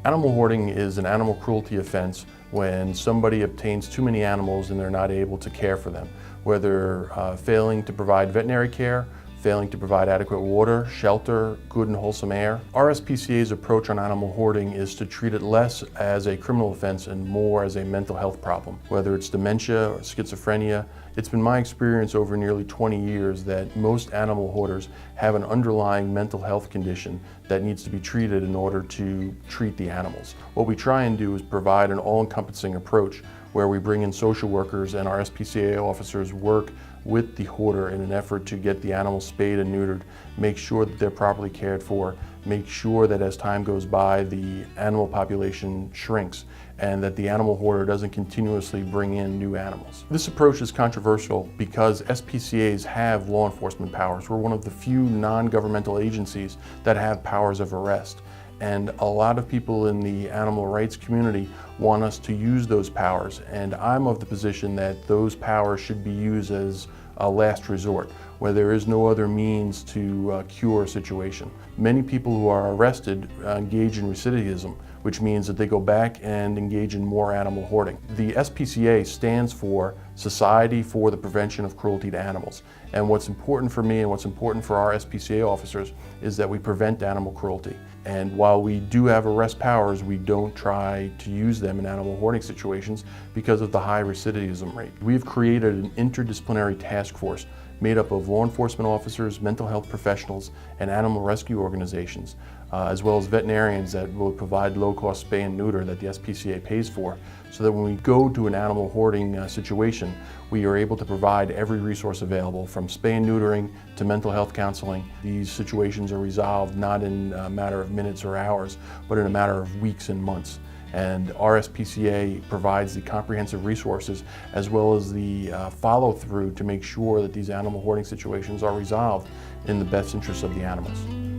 Animal hoarding is an animal cruelty offense when somebody obtains too many animals and they're not able to care for them, whether failing to provide veterinary care, failing to provide adequate water, shelter, good and wholesome air. Our SPCA's approach on animal hoarding is to treat it less as a criminal offense and more as a mental health problem, whether it's dementia or schizophrenia. It's been my experience over nearly 20 years that most animal hoarders have an underlying mental health condition that needs to be treated in order to treat the animals. What we try and do is provide an all-encompassing approach where we bring in social workers and our SPCA officers work with the hoarder in an effort to get the animals spayed and neutered, make sure that they're properly cared for, make sure that as time goes by the animal population shrinks and that the animal hoarder doesn't continuously bring in new animals. This approach is controversial because SPCAs have law enforcement powers. We're one of the few non-governmental agencies that have powers of arrest. And a lot of people in the animal rights community want us to use those powers, and I'm of the position that those powers should be used as a last resort, where there is no other means to cure a situation. Many people who are arrested engage in recidivism, which means that they go back and engage in more animal hoarding. The SPCA stands for Society for the Prevention of Cruelty to Animals. And what's important for me and what's important for our SPCA officers is that we prevent animal cruelty. And while we do have arrest powers, we don't try to use them in animal hoarding situations because of the high recidivism rate. We've created an interdisciplinary task force made up of law enforcement officers, mental health professionals, and animal rescue organizations, as well as veterinarians that will provide low-cost spay and neuter that the SPCA pays for, so that when we go to an animal hoarding situation, we are able to provide every resource available, from spay and neutering to mental health counseling. These situations are resolved not in a matter of minutes or hours, but in a matter of weeks and months. And our SPCA provides the comprehensive resources as well as the follow-through to make sure that these animal hoarding situations are resolved in the best interest of the animals.